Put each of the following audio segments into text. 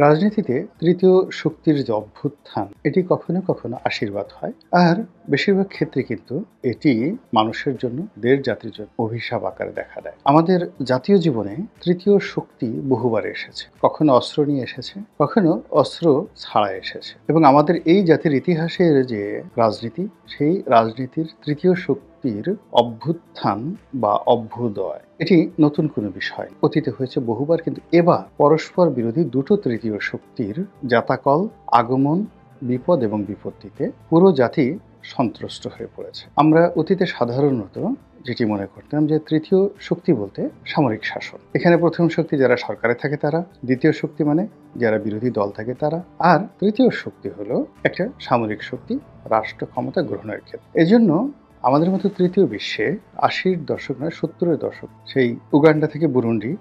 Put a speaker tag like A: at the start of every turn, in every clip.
A: রাজনীতিতে তৃতীয় শক্তির যে অভ্যুত্থান এটি কখনো কখনো আশীর্বাদ হয়, আর বেশিরভাগ ক্ষেত্রে কিন্তু এটি মানুষের জন্য দেশ জাতির জন্য অভিশাপ আকারে দেখা দেয়। আমাদের জাতীয় জীবনে তৃতীয় শক্তি বহুবার এসেছে, কখনো অস্ত্র নিয়ে এসেছে, কখনো অস্ত্র ছাড়া এসেছে, এবং আমাদের এই জাতির ইতিহাসের যে রাজনীতি, সেই রাজনীতির তৃতীয় শক্তির অভ্যুত্থান বা অভ্যুদয় এটি নতুন কোনো বিষয়। অতীতে হয়েছে বহুবার, কিন্তু এবার পরস্পর বিরোধী দুটো তৃতীয় শক্তির জাতাকল, আগমন, বিপদ এবং বিপত্তিতে পুরো জাতি সন্ত্রস্ত হয়ে পড়েছে। আমরা অতীতে সাধারণত যেটি মনে করতাম যে তৃতীয় শক্তি বলতে সামরিক শাসন, এখানে প্রথম শক্তি যারা সরকারে থাকে তারা, দ্বিতীয় শক্তি মানে যারা বিরোধী দল থাকে তারা, আর তৃতীয় শক্তি হলো একটা সামরিক শক্তি রাষ্ট্র ক্ষমতা গ্রহণের ক্ষেত্রে। এজন্য আমাদের মতো তৃতীয় বিশ্বে ৮০-র দশক নয় ৭০-এর দশক সেই উগান্ডা থেকে বুরুন্ডি,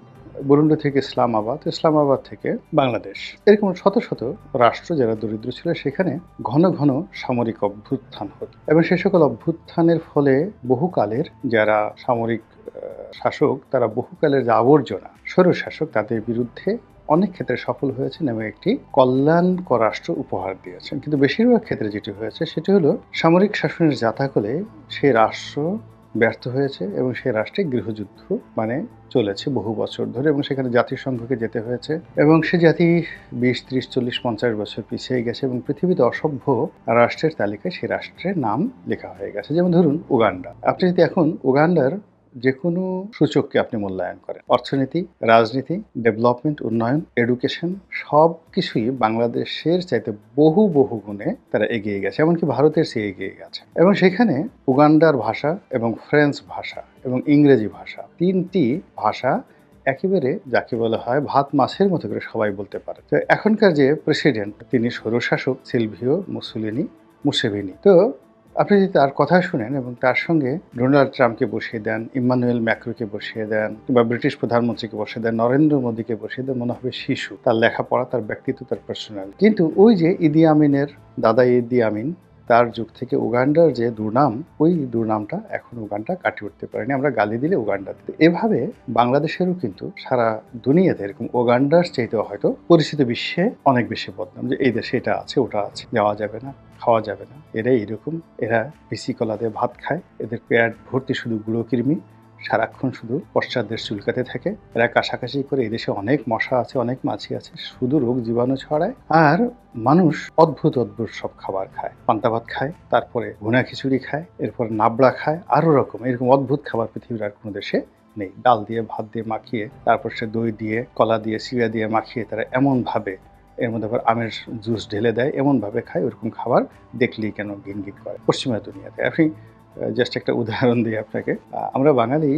A: বুরুন্ডি থেকে ইসলামাবাদ, ইসলামাবাদ থেকে বাংলাদেশ, এরকম শত শত রাষ্ট্র যারা দরিদ্র ছিল সেখানে ঘন ঘন সামরিক অভ্যুত্থান হতো, এবং সে সকল অভ্যুত্থানের ফলে বহুকালের যারা সামরিক শাসক তারা বহুকালের যে আবর্জনা স্বৈরশাসক তাদের বিরুদ্ধে অনেক ক্ষেত্রে সফল হয়েছেন এবং একটি কল্যাণকর রাষ্ট্র উপহার দিয়েছেন। কিন্তু বেশিরভাগ ক্ষেত্রে যেটি হয়েছে সেটি হলো সামরিক শাসনের জাতাকলে সেই রাষ্ট্র ব্যর্থ হয়েছে এবং সেই রাষ্ট্রে গৃহযুদ্ধ মানে চলেছে বহু বছর ধরে, এবং সেখানে জাতিসংঘকে যেতে হয়েছে, এবং সে জাতি ২০, ৩০, ৪০, ৫০ বছর পিছিয়ে গেছে, এবং পৃথিবীতে অসভ্য রাষ্ট্রের তালিকায় সেই রাষ্ট্রের নাম লেখা হয়ে গেছে। যেমন ধরুন উগান্ডা, আপনি যদি এখন উগান্ডার যে কোনো সূচককে আপনি মূল্যায়ন করেন, অর্থনীতি, রাজনীতি, ডেভেলপমেন্ট, উন্নয়ন, এডুকেশন, সব কিছুই বাংলাদেশের চাইতে বহু বহু গুণে তারা এগিয়ে গেছে, এমনকি ভারতের চেয়ে এগিয়ে গেছে। এবং সেখানে উগান্ডার ভাষা এবং ফ্রেঞ্চ ভাষা এবং ইংরেজি ভাষা, তিনটি ভাষা একেবারে যাকে বলা হয় ভাত মাছের মতো করে সবাই বলতে পারে। তো এখনকার যে প্রেসিডেন্ট তিনি স্বৈরশাসক সিলভিও মুসেভিনি। তো আপনি যদি তার কথা শুনেন এবং তার সঙ্গে ডোনাল্ড ট্রাম্পকে বসিয়ে দেন, ইম্মানুয়েল ম্যাক্রোকে বসিয়ে দেন, কিংবা ব্রিটিশ প্রধানমন্ত্রীকে বসিয়ে দেন, নরেন্দ্র মোদীকে বসিয়ে দেন, মনে হবে শিশু। তার লেখাপড়া, তার ব্যক্তিত্ব, তার পার্সোনালিটি। কিন্তু ওই যে ইদি আমিনের দাদা ইদি আমিন, তার যুগ থেকে উগান্ডার যে দুর্নাম, ওই দুর্নামটা এখন উগান্ডা কাটিয়ে উঠতে পারেনি। আমরা গালি দিলে উগান্ডা দিতে। এভাবে বাংলাদেশেরও কিন্তু সারা দুনিয়াতে এরকম উগান্ডার চাইতে হয়তো পরিচিত বিশ্বে অনেক বেশি বদনাম, যে এই দেশে এটা আছে, ওটা আছে, যাওয়া যাবে না, খাওয়া যাবে না, এরা এইরকম, এরা বিসি কলা দিয়ে ভাত খায়, এদের পেট ভর্তি শুধু গুঁড়ো কৃমি, সারাক্ষণ শুধু পশ্চাৎদেশ চুলকাতে থাকে, এরা কাশাকাশি করে, এদেশে অনেক মশা আছে, অনেক মাছি আছে, শুধু রোগ জীবাণু ছড়ায়, আর মানুষ অদ্ভুত অদ্ভুত সব খাবার খায়, পান্তা ভাত খায়, তারপরে ভুনা খিচুড়ি খায়, এরপর নাবড়া খায়, আরও রকম এরকম অদ্ভুত খাবার পৃথিবীর আর কোনো দেশে নেই। ডাল দিয়ে ভাত দিয়ে মাখিয়ে, তারপর সে দই দিয়ে, কলা দিয়ে, চিড়া দিয়ে মাখিয়ে তারা এমনভাবে এর মধ্যে আবার আমের জুস ঢেলে দেয়, এমনভাবে খায়, ওরকম খাবার দেখলেই কেন ঘিনঘিন করে পশ্চিমা দুনিয়াতে। আপনি জাস্ট একটা উদাহরণ দিই আপনাকে, আমরা বাঙালি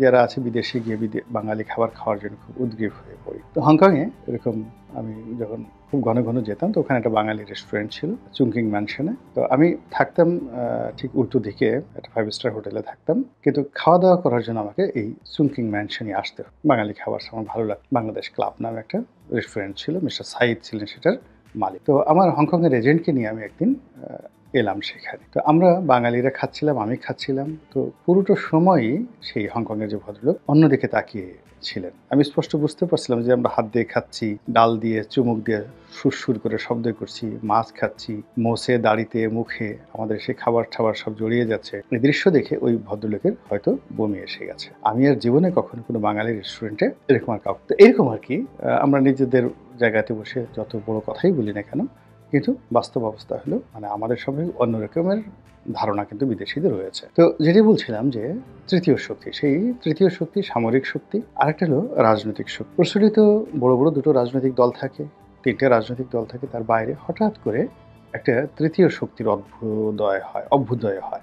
A: যারা আছে বিদেশে গিয়ে বাঙালি খাবার খাওয়ার জন্য খুব উদ্গ্রীব হয়ে পড়ি। তো হংকংয়ে এরকম আমি যখন খুব ঘন ঘন যেতাম, তো ওখানে একটা বাঙালি রেস্টুরেন্ট ছিল চুংকিং ম্যানশনে। তো আমি থাকতাম ঠিক উল্টো দিকে একটা 5 স্টার হোটেলে থাকতাম, কিন্তু খাওয়া দাওয়া করার জন্য আমাকে এই চুংকিং ম্যানশনই আসতে হতো। বাঙালি খাবার আমার ভালো লাগতো। বাংলাদেশ ক্লাব নামে একটা রেস্টুরেন্ট ছিল, মিস্টার সাইদ ছিলেন সেটার মালিক। তো আমার হংকংয়ের এজেন্টকে নিয়ে আমি একদিন এলাম সেখানে। তো আমরা বাঙালিরা খাচ্ছিলাম, আমি খাচ্ছিলাম। তো পুরোটা সময়ই সেই হংকংয়ের যে ভদ্রলোক অন্যদিকে তাকিয়ে ছিলেন। আমি স্পষ্ট বুঝতে পারছিলাম যে আমরা হাত দিয়ে খাচ্ছি, ডাল দিয়ে, চুমুক দিয়ে সুরসুর করে শব্দ করছি, মাছ খাচ্ছি, মোষে, দাড়িতে, মুখে আমাদের সেই খাবার সব জড়িয়ে যাচ্ছে। এই দৃশ্য দেখে ওই ভদ্রলোকের হয়তো বমি এসে গেছে। আমি আর জীবনে কখনো কোনো বাঙালি রেস্টুরেন্টে এরকম আর কাউকে, এরকম আর কি, আমরা নিজেদের জায়গাতে বসে যত বড় কথাই বলি না কেন, কিন্তু বাস্তব অবস্থা হলো মানে আমাদের সঙ্গে অন্য রকমের ধারণা কিন্তু বিদেশিদের রয়েছে। তো যেটি বলছিলাম যে তৃতীয় শক্তি, সেই তৃতীয় শক্তি সামরিক শক্তি, আরেকটা হলো রাজনৈতিক শক্তি। প্রচলিত বড় বড় দুটো রাজনৈতিক দল থাকে, তিনটে রাজনৈতিক দল থাকে, তার বাইরে হঠাৎ করে একটা তৃতীয় শক্তির অভ্যুদয় হয়।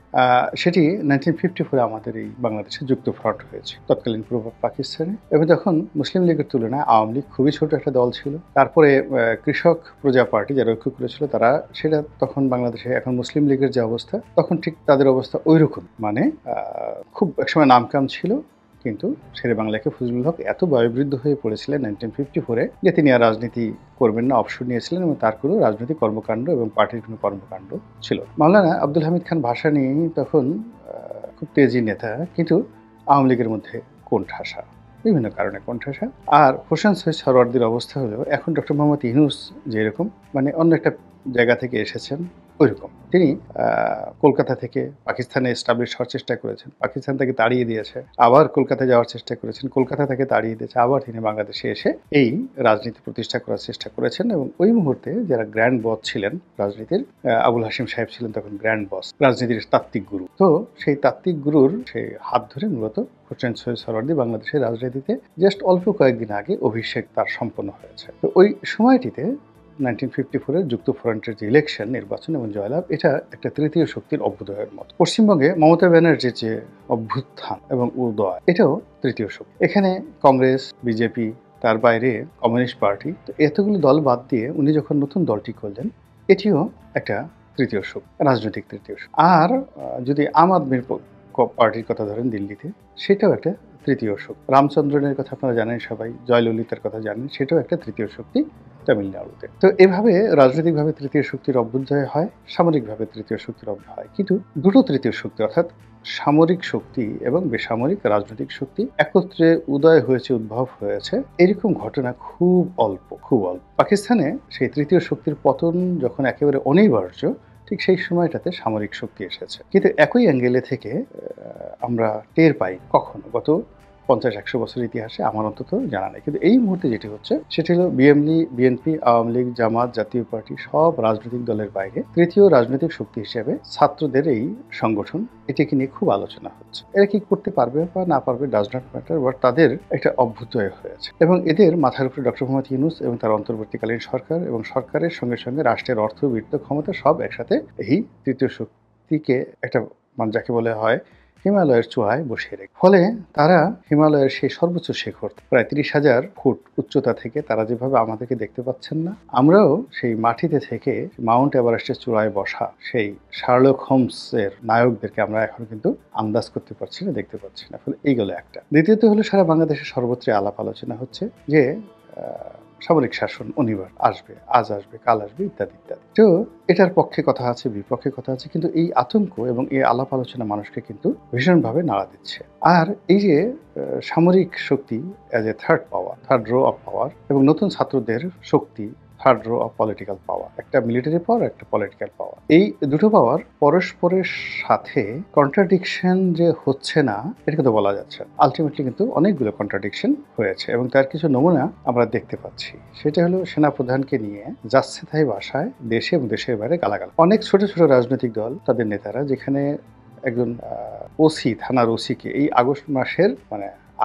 A: সেটি 1954 আমাদের এই বাংলাদেশে যুক্ত ফ্রন্ট হয়েছে, তৎকালীন পূর্ব পাকিস্তানে, এবং তখন মুসলিম লীগের তুলনায় আওয়ামী লীগ খুবই ছোট একটা দল ছিল। তারপরে কৃষক প্রজা পার্টি যারা ঐক্য করেছিল তারা, সেটা তখন বাংলাদেশে এখন মুসলিম লীগের যে অবস্থা, তখন ঠিক তাদের অবস্থা ওই রকম, মানে খুব একসময় নামকাম ছিল, কিন্তু শেরে বাংলাকে ফজলুল হক এত বয়োবৃদ্ধ হয়ে পড়েছিলেন 1954-এ যে তিনি আর রাজনীতি করবেন না, অবসর নিয়েছিলেন, এবং তার কোনো রাজনৈতিক কর্মকাণ্ড এবং পার্টির কোনো কর্মকাণ্ড ছিল। মাওলানা আব্দুল হামিদ খান ভাসানী তখন খুব তেজি নেতা, কিন্তু আওয়ামী লীগের মধ্যে কোণঠাসা। বিভিন্ন কারণে কোণঠাসা। আর হোসেন শহীদ সোহরাওয়ার্দীর অবস্থা হলো এখন ডক্টর মোহাম্মদ ইউনূস যেরকম মানে অন্য একটা জায়গা থেকে এসেছেন ঐরকম। তিনি কলকাতা থেকে পাকিস্তানে এস্টাবলিশ হওয়ার চেষ্টা করেছেন। পাকিস্তান তাকে তাড়িয়ে দিয়েছে। আবার কলকাতায় যাওয়ার চেষ্টা করেছেন। কলকাতা তাকে তাড়িয়ে দিয়েছে। আবার তিনি বাংলাদেশে এসে এই রাজনীতি প্রতিষ্ঠা করার চেষ্টা করেছেন এবং ওই মুহূর্তে যারা গ্র্যান্ড বস ছিলেন রাজনীতির, আবুল হাশিম সাহেব ছিলেন তখন গ্র্যান্ড বস, রাজনীতির তাত্ত্বিক গুরু। তো সেই তাত্ত্বিক গুরুর সেই হাত ধরে মূলত হোসেন শহীদ সোহরাওয়ার্দী বাংলাদেশের রাজনীতিতে জাস্ট অল্প কয়েকদিন আগে অভিষেক তার সম্পন্ন হয়েছে। তো ওই সময়টিতে 1954 এর যুক্ত ফ্রন্টের যে ইলেকশন, নির্বাচন এবং জয়লাভ, এটা একটা তৃতীয় শক্তির অভ্যুদয়ের মতো। পশ্চিমবঙ্গে মমতা ব্যানার্জির যে অভ্যুত্থান এবং উদয়, এটাও তৃতীয় শক্তি। এখানে কংগ্রেস, বিজেপি, তার বাইরে কমিউনিস্ট পার্টি, তো এতগুলো দল বাদ দিয়ে উনি যখন নতুন দলটি করলেন, এটিও একটা তৃতীয় শক্তি, রাজনৈতিক তৃতীয় শক্তি। আর যদি আম আদমির পার্টির কথা ধরেন দিল্লিতে, সেটাও একটা তৃতীয় শক্তি। রামচন্দ্রনের কথা আপনারা জানেন সবাই, জয়ললিতার কথা জানেন, সেটাও একটা তৃতীয় শক্তি তামিলনাড়ুতে। তো এভাবে রাজনৈতিকভাবে তৃতীয় শক্তির অভ্যুদয় হয়, সামরিকভাবে তৃতীয় শক্তির অভ্যুদয় হয়। কিন্তু দুটো তৃতীয় শক্তি অর্থাৎ সামরিক শক্তি এবং বেসামরিক রাজনৈতিক শক্তি একত্রে উদয় হয়েছে, উদ্ভব হয়েছে, এরকম ঘটনা খুব অল্প, খুব অল্প। পাকিস্তানে সেই তৃতীয় শক্তির পতন যখন একেবারে অনিবার্য, ঠিক সেই সময়টাতে সামরিক শক্তি এসেছে। কিন্তু একই অ্যাঙ্গেলে থেকে আমরা টের পাই কখনো গত 50-100 বছরের ইতিহাসে আমার অন্তত জানা নেই। কিন্তু এই মুহূর্তে যেটি হচ্ছে সেটি হলো বিএনপি, আওয়ামী লীগ, জামাত, জাতীয় পার্টি সব রাজনৈতিক দলের বাইরে তৃতীয় রাজনৈতিক শক্তি হিসেবে ছাত্রদের এই সংগঠন, এটিকে নিয়ে খুব আলোচনা হচ্ছে। এরা কি করতে পারবে বা না পারবে ডাজ নট ম্যাটার, বাট তাদের একটা অভ্যুদয় হয়েছে এবং এদের মাথার উপরে ডক্টর মোহাম্মদ ইউনূস এবং তার অন্তর্বর্তীকালীন সরকার এবং সরকারের সঙ্গে সঙ্গে রাষ্ট্রের অর্থ, বিত্ত, ক্ষমতা সব একসাথে এই তৃতীয় শক্তিকে একটা যাকে বলে হয় হিমালয়ের চূড়ায় বসিয়ে রেখে। ফলে তারা হিমালয়ের সেই সর্বোচ্চ শিখর প্রায় 30,000 ফুট উচ্চতা থেকে তারা যেভাবে আমাদেরকে দেখতে পাচ্ছেন না, আমরাও সেই মাটিতে থেকে মাউন্ট এভারেস্টের চূড়ায় বসা সেই শার্লক হোমসের নায়কদেরকে আমরা এখন কিন্তু আন্দাজ করতে পারছি না, দেখতে পাচ্ছি না। ফলে এইগুলো একটা। দ্বিতীয়ত হলো সারা বাংলাদেশের সর্বত্র আলাপ আলোচনা হচ্ছে যে সামরিক শাসন অনিবার্য, আসবে, আজ আসবে, কাল আসবে, ইত্যাদি ইত্যাদি। তো এটার পক্ষে কথা আছে, বিপক্ষে কথা আছে, কিন্তু এই আতঙ্ক এবং এই আলাপ আলোচনা মানুষকে কিন্তু ভীষণভাবে নাড়া দিচ্ছে। আর এই যে সামরিক শক্তি as a third power, third row of power, এবং নতুন ছাত্রদের শক্তি third row of political power, একটা মিলিটারি পাওয়ার, একটা পলিটিক্যাল পাওয়ার, এই দুটো পাওয়ার পরস্পরের সাথে কন্ট্রাডিকশন যে হচ্ছে না এটা কিন্তু বলা যাচ্ছে। আলটিমেটলি কিন্তু অনেকগুলো কন্ট্রাডিকশন হয়েছে এবং তার কিছু নমুনা আমরা দেখতে পাচ্ছি। সেটা হলো সেনাপ্রধানকে নিয়ে যাচ্ছে তাই ভাষায় দেশে এবং দেশের বাইরে গালাগাল। অনেক ছোট ছোট রাজনৈতিক দল, তাদের নেতারা, যেখানে একজন ওসি, থানার ওসিকে এই আগস্ট মাসের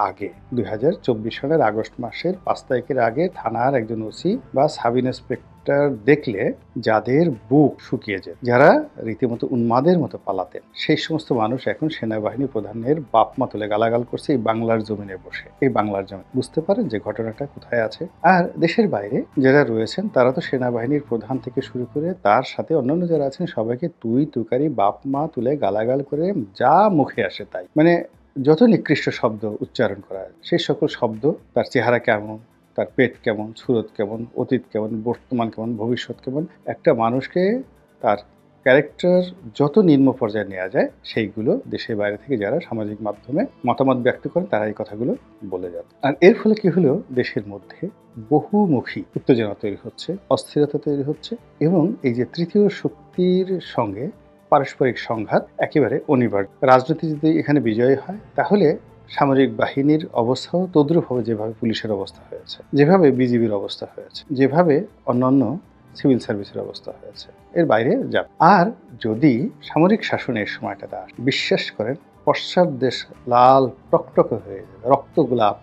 A: আগে 2024 সালের আগস্ট মাসের 5 তারিখের আগে থানার একজন ওসি বা সাব ইন্সপেক্টর দেখলে যাদের বুক শুকিয়ে যায়, যারা রীতিমতো উন্মাদের মতো পালাতেন, সেই সমস্ত মানুষ এখন সেনাবাহিনী প্রধানের বাপ মা তুলে গালাগাল করছে এই বাংলার জমিনে বসে। এই বাংলার জমি বুঝতে পারেন যে ঘটনাটা কোথায় আছে। আর দেশের বাইরে যারা রয়েছেন তারা তো সেনাবাহিনীর প্রধান থেকে শুরু করে তার সাথে অন্যান্য যারা আছেন সবাইকে তুই তুকারি বাপ মা তুলে গালাগাল করে যা মুখে আসে তাই, যত নিকৃষ্ট শব্দ উচ্চারণ করা হয়, সেই সকল শব্দ, তার চেহারা কেমন, তার পেট কেমন, সুরত কেমন, অতীত কেমন, বর্তমান কেমন, ভবিষ্যৎ কেমন, একটা মানুষকে তার ক্যারেক্টার যত নিম্ন পর্যায়ে নেওয়া যায় সেইগুলো দেশের বাইরে থেকে যারা সামাজিক মাধ্যমে মতামত ব্যক্ত করেন তারা এই কথাগুলো বলে যান। আর এর ফলে কি হলো, দেশের মধ্যে বহুমুখী উত্তেজনা তৈরি হচ্ছে, অস্থিরতা তৈরি হচ্ছে এবং এই যে তৃতীয় শক্তির সঙ্গে পারস্পরিক সংঘাত একেবারে অনিবার্য। রাজনীতি যদি এখানে বিজয়ী হয় তাহলে সামরিক বাহিনীর অবস্থাও তদ্রূপ হবে, যেভাবে পুলিশের অবস্থা হয়েছে, যেভাবে বিজিবির অবস্থা হয়েছে, যেভাবে অন্যান্য সিভিল সার্ভিসের অবস্থা হয়েছে, এর বাইরে যাবে। আর যদি সামরিক শাসনের সময়টাতে আসে, বিশ্বাস করেন পশ্চাৎ দেশ লাল টকটকে হয়ে যাবে, রক্ত গোলাপ,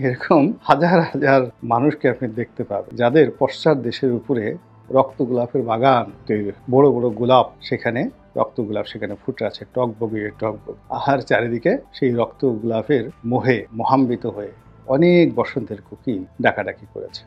A: এরকম হাজার হাজার মানুষকে আপনি দেখতে পাবেন যাদের পশ্চাৎ দেশের উপরে রক্ত গোলাপের বাগান তৈরি, বড় বড় গোলাপ, সেখানে রক্ত গোলাপ সেখানে ফুটে আছে টকবগে টকবগ। আর চারিদিকে সেই রক্ত গোলাপের মোহে মোহাম্বিত হয়ে অনেক বসন্তের কোকিল ডাকাডাকি করেছে।